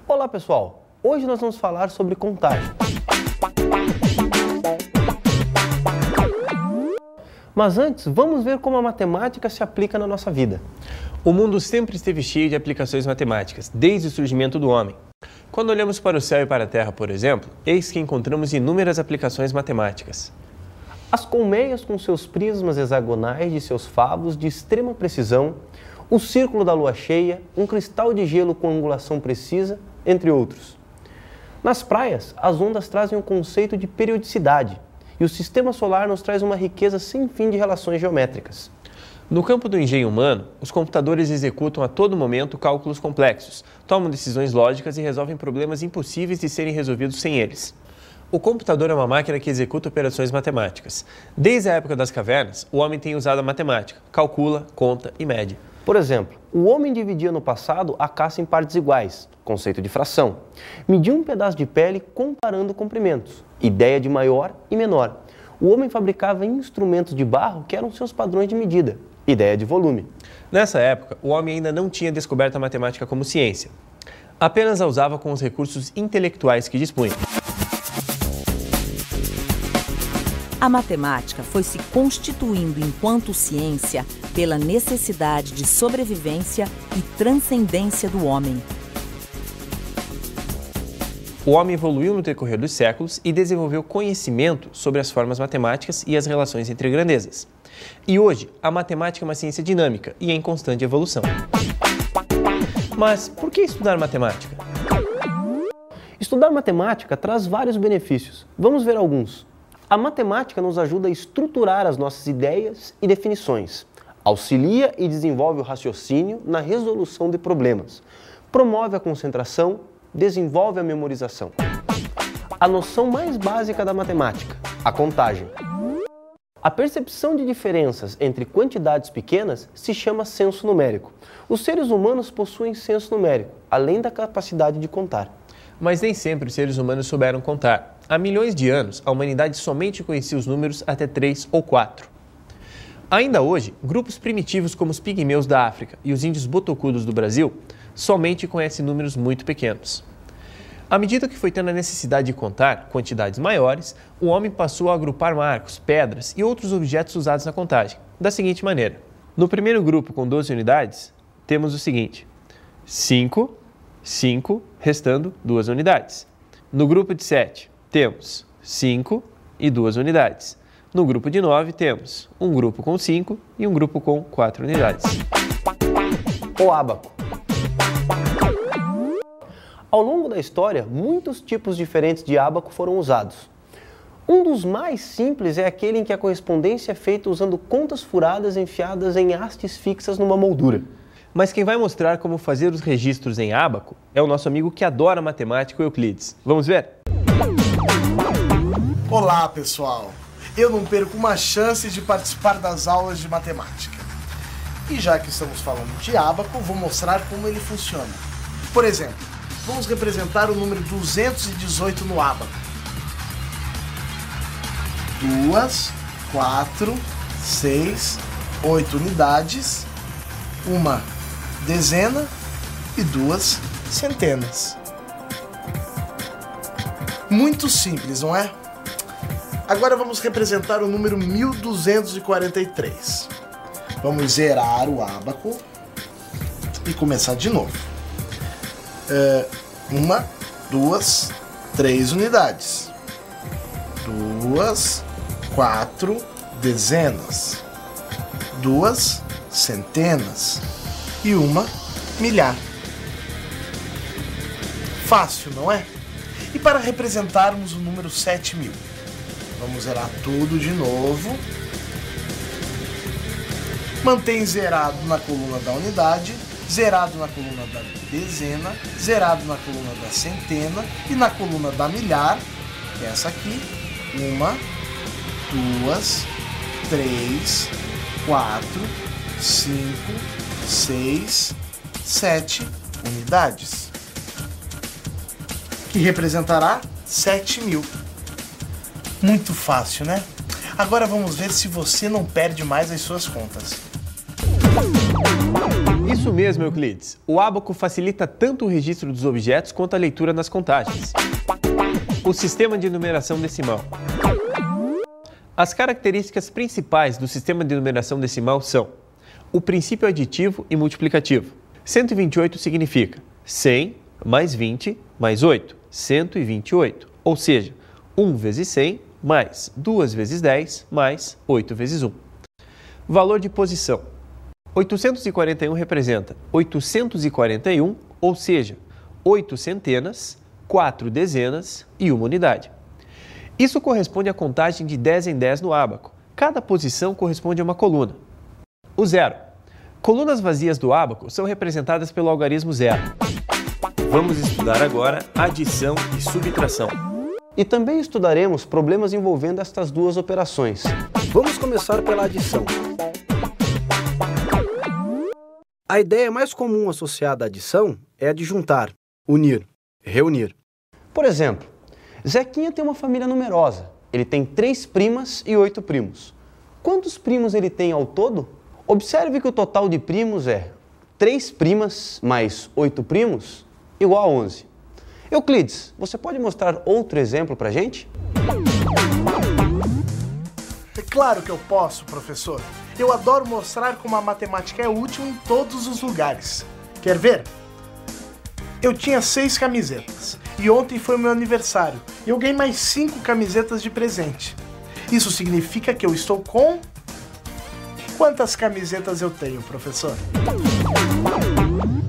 Olá pessoal, hoje nós vamos falar sobre contagem. Mas antes, vamos ver como a matemática se aplica na nossa vida. O mundo sempre esteve cheio de aplicações matemáticas, desde o surgimento do homem. Quando olhamos para o céu e para a terra, por exemplo, eis que encontramos inúmeras aplicações matemáticas. As colmeias com seus prismas hexagonais de seus favos de extrema precisão, o círculo da lua cheia, um cristal de gelo com angulação precisa, entre outros. Nas praias, as ondas trazem um conceito de periodicidade, e o sistema solar nos traz uma riqueza sem fim de relações geométricas. No campo do engenho humano, os computadores executam a todo momento cálculos complexos, tomam decisões lógicas e resolvem problemas impossíveis de serem resolvidos sem eles. O computador é uma máquina que executa operações matemáticas. Desde a época das cavernas, o homem tem usado a matemática, calcula, conta e mede. Por exemplo, o homem dividia no passado a caça em partes iguais, conceito de fração. Media um pedaço de pele comparando comprimentos, ideia de maior e menor. O homem fabricava instrumentos de barro que eram seus padrões de medida, ideia de volume. Nessa época, o homem ainda não tinha descoberto a matemática como ciência. Apenas a usava com os recursos intelectuais que dispunha. A matemática foi se constituindo enquanto ciência pela necessidade de sobrevivência e transcendência do homem. O homem evoluiu no decorrer dos séculos e desenvolveu conhecimento sobre as formas matemáticas e as relações entre grandezas. E hoje, a matemática é uma ciência dinâmica e em constante evolução. Mas por que estudar matemática? Estudar matemática traz vários benefícios. Vamos ver alguns. A matemática nos ajuda a estruturar as nossas ideias e definições, auxilia e desenvolve o raciocínio na resolução de problemas, promove a concentração, desenvolve a memorização. A noção mais básica da matemática, a contagem. A percepção de diferenças entre quantidades pequenas se chama senso numérico. Os seres humanos possuem senso numérico, além da capacidade de contar. Mas nem sempre os seres humanos souberam contar. Há milhões de anos, a humanidade somente conhecia os números até 3 ou 4. Ainda hoje, grupos primitivos como os pigmeus da África e os índios botocudos do Brasil somente conhecem números muito pequenos. À medida que foi tendo a necessidade de contar quantidades maiores, o homem passou a agrupar marcos, pedras e outros objetos usados na contagem, da seguinte maneira. No primeiro grupo com 12 unidades, temos o seguinte: 5, 5, restando 2 unidades. No grupo de 7, temos 5 e 2 unidades. No grupo de 9, temos um grupo com 5 e um grupo com 4 unidades. O ábaco. Ao longo da história, muitos tipos diferentes de ábaco foram usados. Um dos mais simples é aquele em que a correspondência é feita usando contas furadas enfiadas em hastes fixas numa moldura. Mas quem vai mostrar como fazer os registros em ábaco é o nosso amigo que adora matemática, o Euclides. Vamos ver? Olá, pessoal! Eu não perco uma chance de participar das aulas de matemática. E já que estamos falando de ábaco, vou mostrar como ele funciona. Por exemplo, vamos representar o número 218 no ábaco. 2, 4, 6, 8 unidades, uma dezena e 2 centenas. Muito simples, não é? Agora vamos representar o número 1243. Vamos zerar o ábaco e começar de novo. 1, 2, 3 unidades. 2, 4 dezenas. 2 centenas. E 1 milhar. Fácil, não é? E para representarmos o número 7.000, vamos zerar tudo de novo. Mantém zerado na coluna da unidade, zerado na coluna da dezena, zerado na coluna da centena e na coluna da milhar, que é essa aqui, 1, 2, 3, 4, 5, 6, 7 unidades, que representará 7.000. Muito fácil, né? Agora vamos ver se você não perde mais as suas contas. Isso mesmo, Euclides. O ábaco facilita tanto o registro dos objetos quanto a leitura nas contagens. O sistema de numeração decimal. As características principais do sistema de numeração decimal são o princípio aditivo e multiplicativo. 128 significa 100 mais 20 mais 8, 128. Ou seja, 1 vezes 100 mais 2 vezes 10 mais 8 vezes 1. Valor de posição. 841 representa 841, ou seja, 8 centenas, 4 dezenas e 1 unidade. Isso corresponde à contagem de 10 em 10 no ábaco. Cada posição corresponde a uma coluna. O zero. Colunas vazias do ábaco são representadas pelo algarismo zero. Vamos estudar agora adição e subtração. E também estudaremos problemas envolvendo estas duas operações. Vamos começar pela adição. A ideia mais comum associada à adição é a de juntar, unir, reunir. Por exemplo, Zequinha tem uma família numerosa. Ele tem 3 primas e 8 primos. Quantos primos ele tem ao todo? Observe que o total de primos é 3 primas mais 8 primos igual a 11. Euclides, você pode mostrar outro exemplo para a gente? É claro que eu posso, professor. Eu adoro mostrar como a matemática é útil em todos os lugares. Quer ver? Eu tinha 6 camisetas e ontem foi o meu aniversário e eu ganhei mais 5 camisetas de presente. Isso significa que eu estou com... Quantas camisetas eu tenho, professor?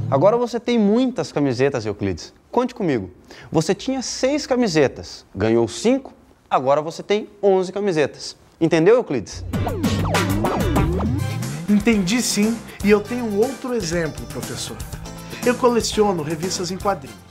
Agora você tem muitas camisetas, Euclides. Conte comigo. Você tinha 6 camisetas, ganhou 5, agora você tem 11 camisetas. Entendeu, Euclides? Entendi sim, e eu tenho um outro exemplo, professor. Eu coleciono revistas em quadrinhos.